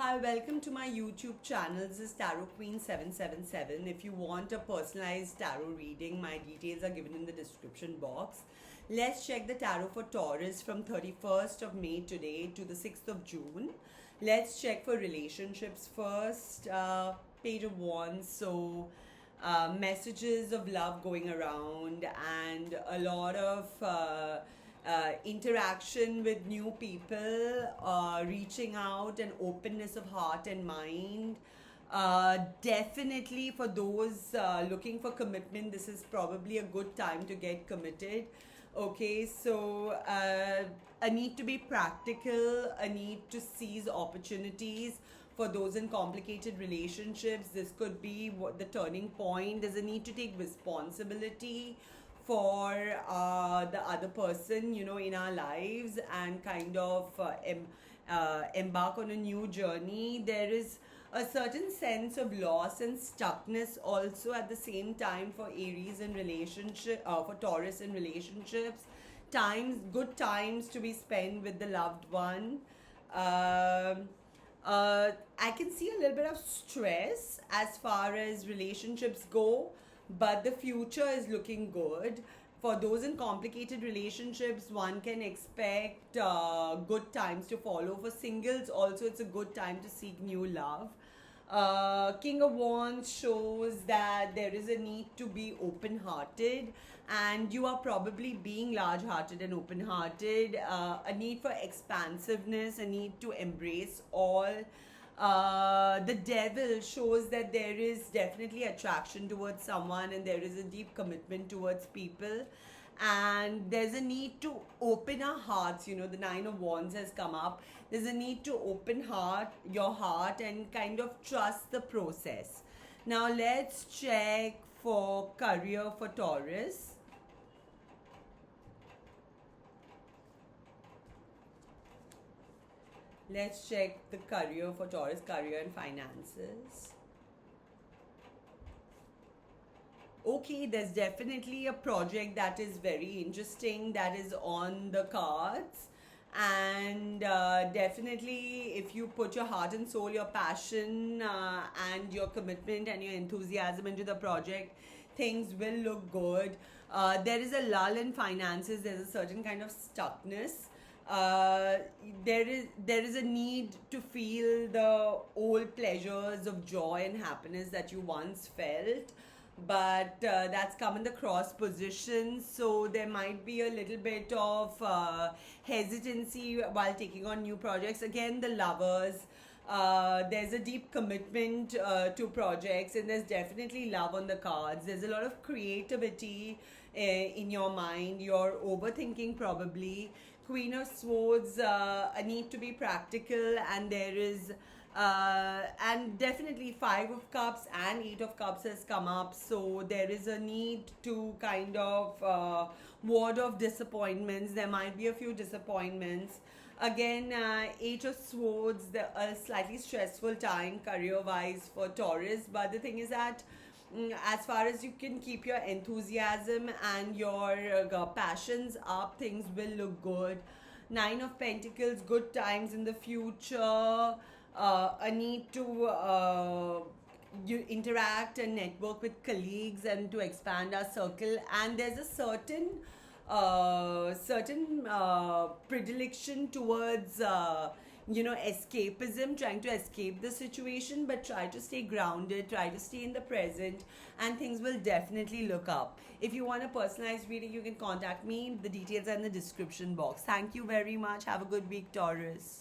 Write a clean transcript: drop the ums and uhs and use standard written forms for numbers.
Hi, welcome to my YouTube channel. This is Tarot Queen 777. If you want a personalized tarot reading, my details are given in the description box. Let's check the tarot for Taurus from 31st of May today to the 6th of June. Let's check for relationships first. Page of Wands. So, messages of love going around and a lot of interaction with new people, reaching out, and openness of heart and mind. Definitely for those looking for commitment, this is probably a good time to get committed. Okay, so a need to be practical, a need to seize opportunities. For those in complicated relationships, this could be what the turning point. There's a need to take responsibility for the other person, in our lives, and kind of embark on a new journey. There is a certain sense of loss and stuckness also at the same time for Aries in for Taurus in relationships. Good times to be spent with the loved one. I can see a little bit of stress as far as relationships go, but the future is looking good. For those in complicated relationships, one can expect good times to follow. For singles, also, it's a good time to seek new love. King of Wands shows that there is a need to be open-hearted, and you are probably being large-hearted and open-hearted. A need for expansiveness, a need to embrace all. The Devil shows that there is definitely attraction towards someone and there is a deep commitment towards people, and there's a need to open our hearts. The Nine of Wands has come up. There's a need to open your heart and kind of trust the process. Now let's check for career for Taurus. Let's check the career for Taurus, career and finances. Okay, there's definitely a project that is very interesting that is on the cards. And definitely, if you put your heart and soul, your passion, and your commitment and your enthusiasm into the project, things will look good. There is a lull in finances. There's a certain kind of stuckness. There is a need to feel the old pleasures of joy and happiness that you once felt, but that's come in the cross position, so there might be a little bit of hesitancy while taking on new projects. Again, the Lovers, there's a deep commitment to projects, and there's definitely love on the cards. There's a lot of creativity in your mind. You're overthinking probably. Queen of Swords, a need to be practical, and there is and definitely Five of Cups and Eight of Cups has come up, so there is a need to kind of ward off disappointments. There might be a few disappointments. Again, Eight of Swords, a slightly stressful time career wise for Taurus, but the thing is that as far as you can keep your enthusiasm and your passions up, things will look good. Nine of Pentacles, good times in the future. A need to you interact and network with colleagues and to expand our circle, and there's a certain predilection towards escapism, trying to escape the situation, but try to stay grounded, try to stay in the present, and things will definitely look up. If you want a personalized reading, you can contact me. The details are in the description box. Thank you very much. Have a good week, Taurus.